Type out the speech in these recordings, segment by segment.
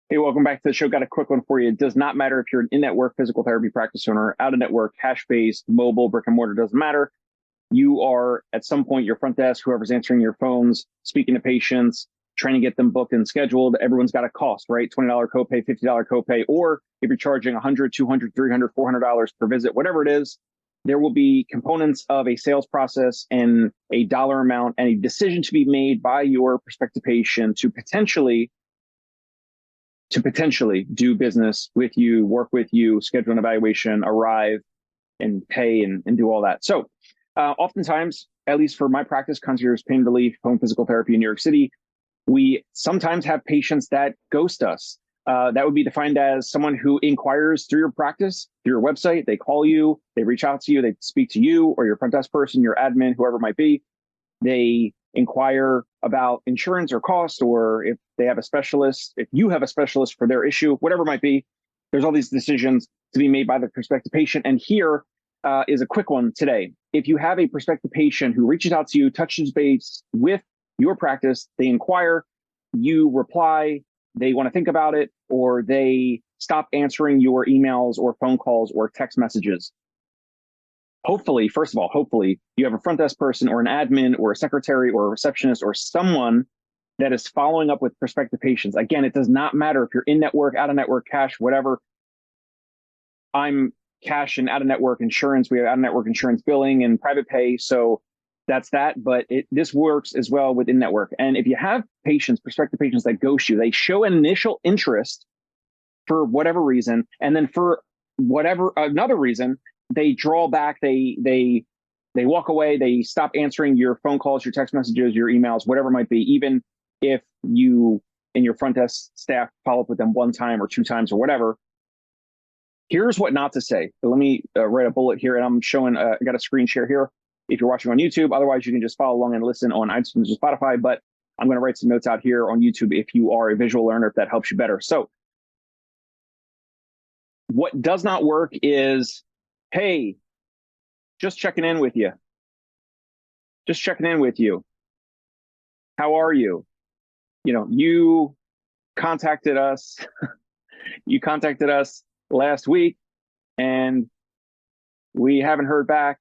Hey, welcome back to the show. Got a quick one for you. It does not matter if you're an in-network physical therapy practice owner, out-of-network, cash-based, mobile, brick and mortar, doesn't matter. You are at some point your front desk, whoever's answering your phones, speaking to patients, trying to get them booked and scheduled. Everyone's got a cost, right? $20 copay, $50 copay, or if you're charging $100, $200, $300, $400 per visit, whatever it is, there will be components of a sales process and a dollar amount and a decision to be made by your prospective patient to potentially do business with you, work with you, schedule an evaluation, arrive and pay and do all that. So oftentimes, at least for my practice, concierge pain relief, home physical therapy in New York City, we sometimes have patients that ghost us. That would be defined as someone who inquires through your practice, through your website. They call you, they reach out to you, they speak to you or your front desk person, your admin, whoever it might be. They inquire about insurance or cost, or if they have a specialist, if you have a specialist for their issue, whatever it might be. There's all these decisions to be made by the prospective patient. And here is a quick one today. If you have a prospective patient who reaches out to you, touches base with your practice, they inquire, you reply, they want to think about it, or they stop answering your emails or phone calls or text messages. Hopefully, first of all, hopefully you have a front desk person or an admin or a secretary or a receptionist or someone that is following up with prospective patients. Again, it does not matter if you're in network, out of network, cash, whatever. I'm cash and out of network insurance. We have out of network insurance billing and private pay. So that's that. But this works as well with in network. And if you have patients, prospective patients that ghost you, they show an initial interest for whatever reason, and then for whatever another reason, they draw back, they walk away, they stop answering your phone calls, your text messages, your emails, whatever it might be, even if you and your front desk staff follow up with them one time or two times or whatever. Here's what not to say. So let me write a bullet here, and I'm showing, I got a screen share here if you're watching on YouTube. Otherwise, you can just follow along and listen on iTunes or Spotify, but I'm going to write some notes out here on YouTube if you are a visual learner, if that helps you better. So what does not work is, hey, just checking in with you. Just checking in with you. How are you? You contacted us. You contacted us last week and we haven't heard back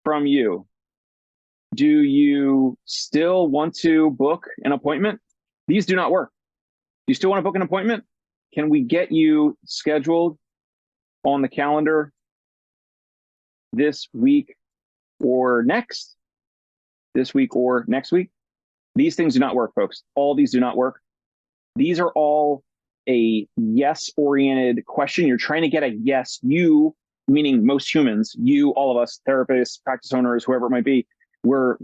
from you. Do you still want to book an appointment? These do not work. Do you still want to book an appointment? Can we get you scheduled on the calendar this week or next? This week or next week? These things do not work, folks. All these do not work. These are all a yes-oriented question. You're trying to get a yes. You, meaning most humans, you, all of us, therapists, practice owners, whoever it might be, we're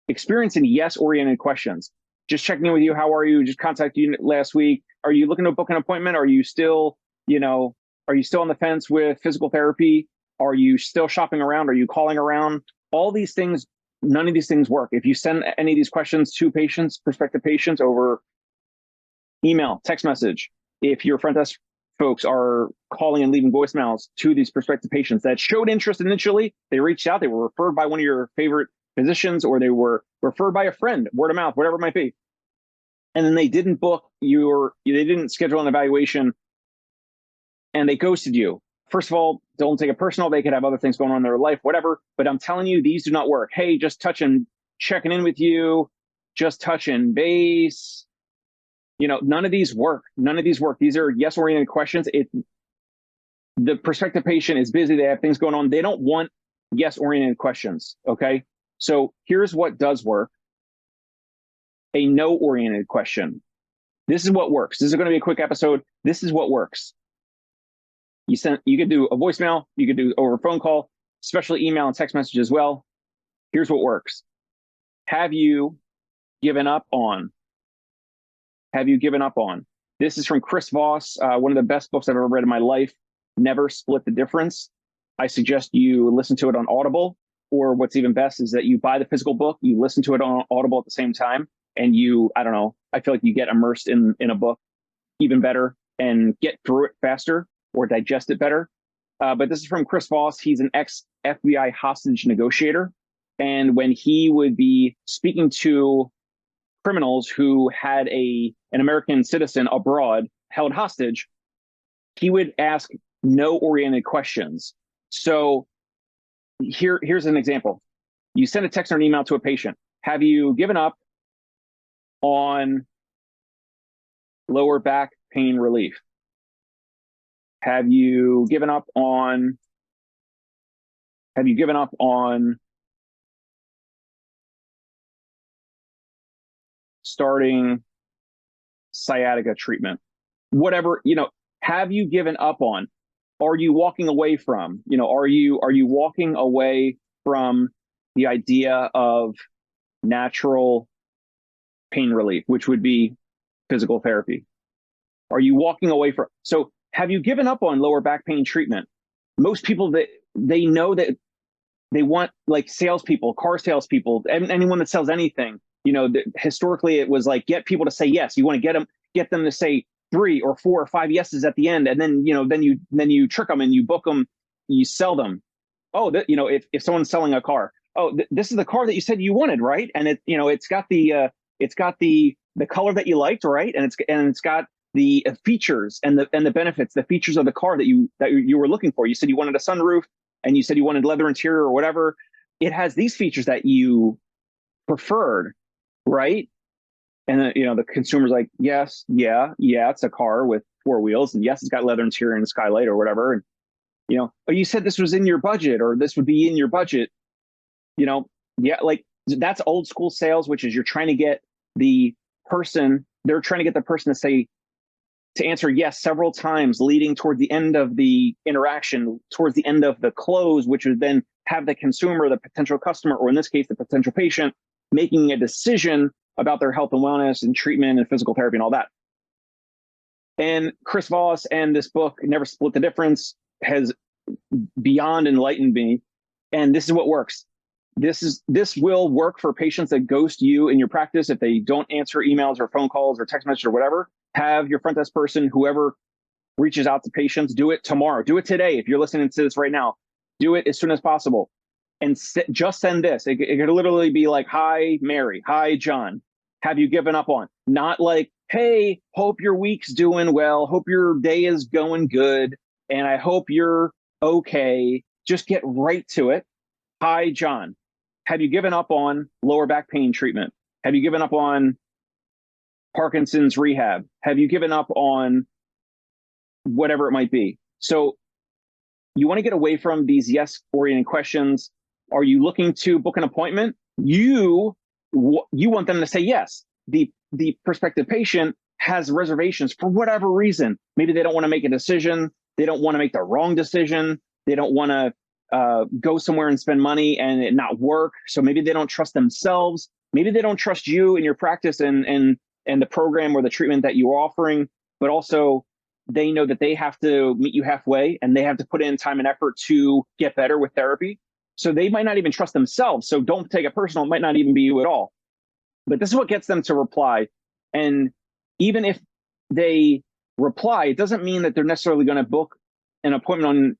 experiencing yes-oriented questions. Just checking in with you. How are you? Just contacted you last week. Are you looking to book an appointment? Are you still, are you still on the fence with physical therapy? Are you still shopping around? Are you calling around? All these things, none of these things work. If you send any of these questions to patients, prospective patients, over email, text message, if your front desk folks are calling and leaving voicemails to these prospective patients that showed interest initially, they reached out, they were referred by one of your favorite physicians, or they were referred by a friend, word of mouth, whatever it might be. And then they didn't book they didn't schedule an evaluation and they ghosted you. First of all, don't take it personal. They could have other things going on in their life, whatever. But I'm telling you, these do not work. Hey, just checking in with you, just touching base. None of these work. None of these work. These are yes-oriented questions. The prospective patient is busy. They have things going on. They don't want yes-oriented questions, okay? So here's what does work. A no-oriented question. This is what works. This is going to be a quick episode. This is what works. You could do a voicemail, you could do over a phone call, especially email and text message as well. Here's what works. Have you given up on? Have you given up on? This is from Chris Voss, one of the best books I've ever read in my life. Never Split the Difference. I suggest you listen to it on Audible, or what's even best is that you buy the physical book, you listen to it on Audible at the same time, and I feel like you get immersed in a book even better and get through it faster or digest it better. But this is from Chris Voss. He's an ex-FBI hostage negotiator. And when he would be speaking to criminals who had an American citizen abroad held hostage, he would ask no-oriented questions. So here's an example. You send a text or an email to a patient. Have you given up on lower back pain relief? Have you given up on starting sciatica treatment? Whatever, have you given up on? Are you walking away from? Are you walking away from the idea of natural pain relief, which would be physical therapy? Are you walking away from? So have you given up on lower back pain treatment? Most people, that they know that they want, like salespeople, car salespeople, anyone that sells anything, historically it was like, get people to say yes. You want to get them to say 3 or 4 or 5 yeses at the end. And then, then you trick them and you book them, you sell them. Oh, if someone's selling a car, oh, this is the car that you said you wanted, right? And it's got the color that you liked, right? And it's got the features and the benefits, the features of the car that you were looking for. You said you wanted a sunroof, and you said you wanted leather interior or whatever. It has these features that you preferred, right? And the consumer's like, yes, yeah, it's a car with 4 wheels, and yes, it's got leather interior and a skylight or whatever. And oh, you said this was in your budget, or this would be in your budget. Yeah, like that's old school sales, which is you're trying to get the person. They're trying to get the person to answer yes several times, leading toward the end of the interaction, towards the end of the close, which would then have the consumer, the potential customer, or in this case, the potential patient, making a decision about their health and wellness and treatment and physical therapy and all that. And Chris Voss and this book, Never Split the Difference, has beyond enlightened me. And this is what works. This will work for patients that ghost you in your practice if they don't answer emails or phone calls or text messages or whatever. Have your front desk person, whoever reaches out to patients, do it tomorrow. Do it today. If you're listening to this right now, do it as soon as possible. And just send this. It could literally be like, hi, Mary. Hi, John. Have you given up on? Not like, hey, hope your week's doing well. Hope your day is going good. And I hope you're okay. Just get right to it. Hi, John. Have you given up on lower back pain treatment? Have you given up on Parkinson's rehab? Have you given up on whatever it might be? So you want to get away from these yes-oriented questions. Are you looking to book an appointment? You want them to say yes. The prospective patient has reservations for whatever reason. Maybe they don't want to make a decision. They don't want to make the wrong decision. They don't want to go somewhere and spend money and it not work. So maybe they don't trust themselves. Maybe they don't trust you in your practice and the program or the treatment that you're offering, but also they know that they have to meet you halfway and they have to put in time and effort to get better with therapy. So they might not even trust themselves. So don't take it personal. It might not even be you at all. But this is what gets them to reply. And even if they reply, it doesn't mean that they're necessarily going to book an appointment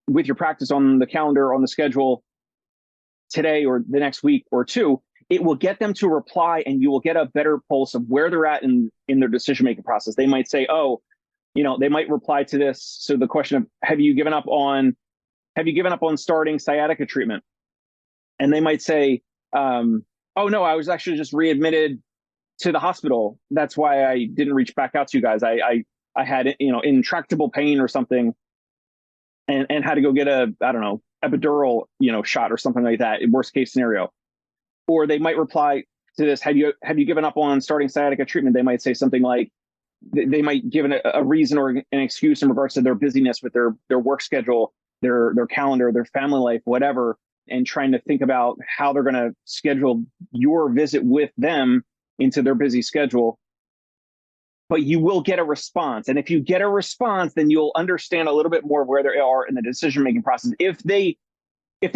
with your practice on the calendar, on the schedule today or the next week or two. It will get them to reply, and you will get a better pulse of where they're at in their decision-making process. They might say, oh, they might reply to this. So the question of, have you given up on starting sciatica treatment? And they might say, oh no, I was actually just readmitted to the hospital. That's why I didn't reach back out to you guys. I had, intractable pain or something and had to go get epidural, shot or something like that, in worst case scenario. Or they might reply to this, have you given up on starting sciatica treatment? They might say something like, they might give a reason or an excuse in regards to their busyness with their work schedule, their calendar, their family life, whatever, and trying to think about how they're going to schedule your visit with them into their busy schedule. But you will get a response. And if you get a response, then you'll understand a little bit more where they are in the decision-making process. If they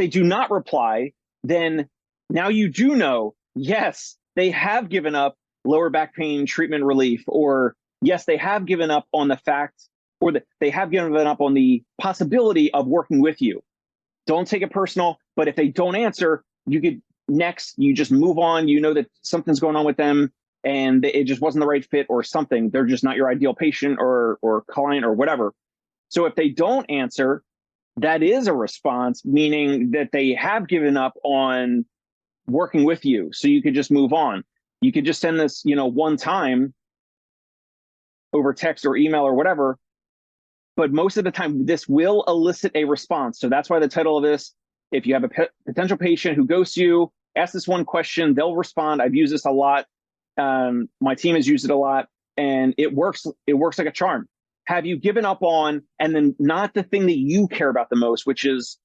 do not reply, then now you do know, yes, they have given up lower back pain treatment relief, or yes, they have given up on the fact, or they have given up on the possibility of working with you. Don't take it personal, but if they don't answer, you just move on. You know that something's going on with them, and it just wasn't the right fit or something. They're just not your ideal patient or client or whatever. So if they don't answer, that is a response, meaning that they have given up on working with you. So you could just move on. You could just send this, one time over text or email or whatever. But most of the time, this will elicit a response. So that's why the title of this, if you have a potential patient who ghosts you, ask this one question, they'll respond. I've used this a lot. My team has used it a lot, and it works. It works like a charm. Have you given up on, and then not the thing that you care about the most, which is,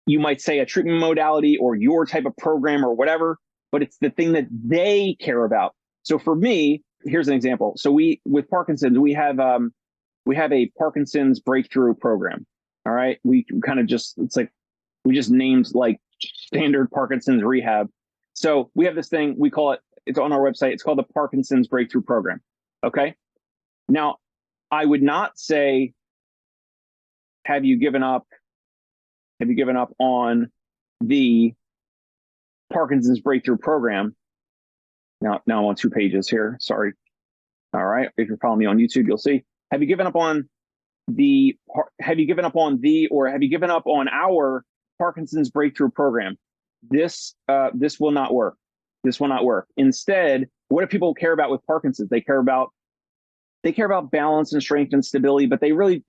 you might say, a treatment modality or your type of program or whatever, but it's the thing that they care about. So for me, here's an example. So with Parkinson's, we have a Parkinson's breakthrough program. All right. We kind of we just named like standard Parkinson's rehab. So we have this thing, we call it, it's on our website, it's called the Parkinson's Breakthrough Program. Okay. Now, I would not say, have you given up on the Parkinson's Breakthrough Program? Now I'm on 2 pages here. Sorry. All right. If you're following me on YouTube, you'll see. Have you given up on our Parkinson's Breakthrough Program? This will not work. This will not work. Instead, what do people care about with Parkinson's? They care about balance and strength and stability, but they want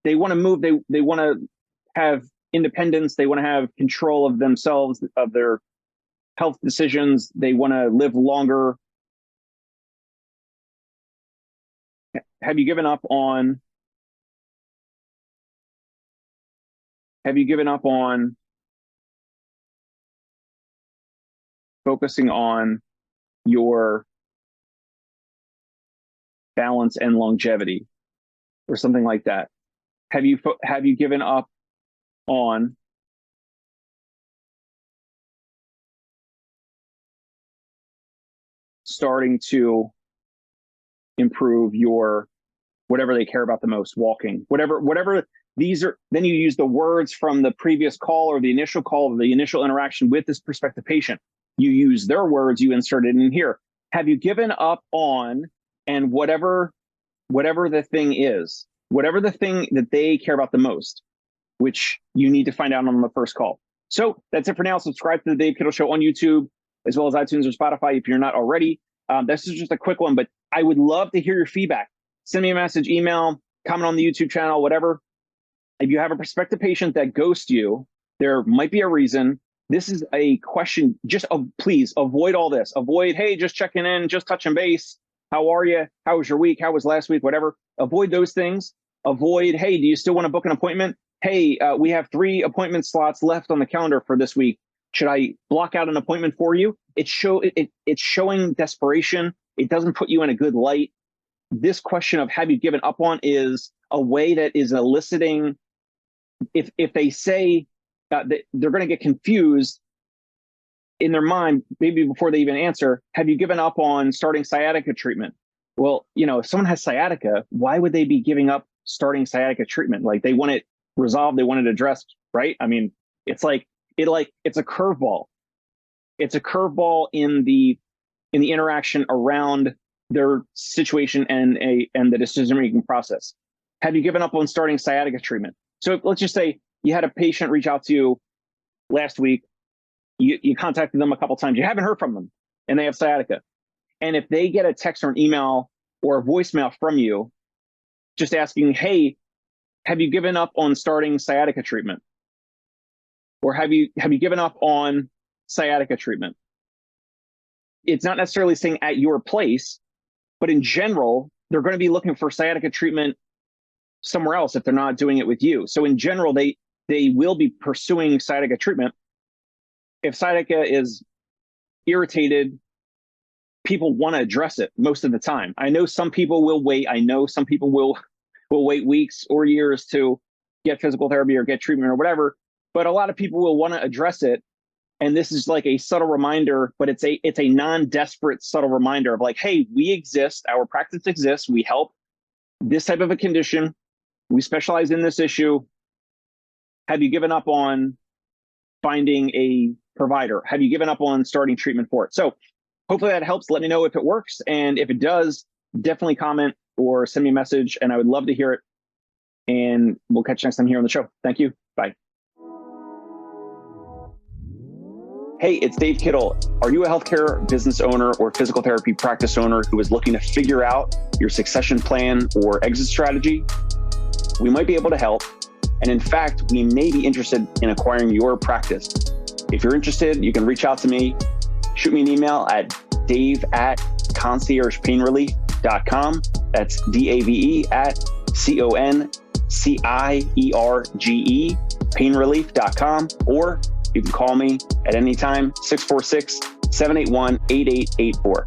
to move. They want to have independence. They want to have control of themselves, of their health decisions. They want to live longer. Have you given up on focusing on your balance and longevity or something like that? Have you given up on starting to improve your whatever they care about the most, walking, whatever these are? Then you use the words from the previous call or the initial call or the initial interaction with this prospective patient. You use their words, you insert it in here. Have you given up on, and whatever the thing is, whatever the thing that they care about the most, which you need to find out on the first call. So that's it for now. Subscribe to the Dave Kittle Show on YouTube, as well as iTunes or Spotify if you're not already. This is just a quick one, but I would love to hear your feedback. Send me a message, email, comment on the YouTube channel, whatever. If you have a prospective patient that ghosts you, there might be a reason. This is a question. Please avoid all this. Avoid, hey, just checking in, just touching base. How are you? How was your week? How was last week? Whatever. Avoid those things. Avoid, hey, do you still want to book an appointment? Hey, we have 3 appointment slots left on the calendar for this week. Should I block out an appointment for you? It's showing desperation. It doesn't put you in a good light. This question of have you given up on is a way that is eliciting. If they say that they're going to get confused in their mind, maybe before they even answer, have you given up on starting sciatica treatment? Well, if someone has sciatica, why would they be giving up starting sciatica treatment? Like, they want it resolved, they want it addressed, right? I mean, it's a curveball. It's a curveball in the interaction around their situation and the decision-making process. Have you given up on starting sciatica treatment? So let's just say you had a patient reach out to you last week. You contacted them a couple times. You haven't heard from them, and they have sciatica. And if they get a text or an email or a voicemail from you just asking, hey, have you given up on starting sciatica treatment? Or have you given up on sciatica treatment? It's not necessarily saying at your place, but in general, they're going to be looking for sciatica treatment somewhere else if they're not doing it with you. So in general, they will be pursuing sciatica treatment. If sciatica is irritated, people want to address it most of the time. I know some people will wait. I know some people will wait weeks or years to get physical therapy or get treatment or whatever, but a lot of people will want to address it. And this is like a subtle reminder, but it's a non-desperate subtle reminder of like, hey, we exist, our practice exists, we help this type of a condition, we specialize in this issue. Have you given up on finding a provider? Have you given up on starting treatment for it? So hopefully that helps. Let me know if it works. And if it does, definitely comment or send me a message, and I would love to hear it. And we'll catch you next time here on the show. Thank you. Bye. Hey, it's Dave Kittle. Are you a healthcare business owner or physical therapy practice owner who is looking to figure out your succession plan or exit strategy? We might be able to help. And in fact, we may be interested in acquiring your practice. If you're interested, you can reach out to me. Shoot me an email at dave@conciergepainrelief.com. That's DAVE at CONCIERGE, painrelief.com. Or you can call me at any time, 646-781-8884.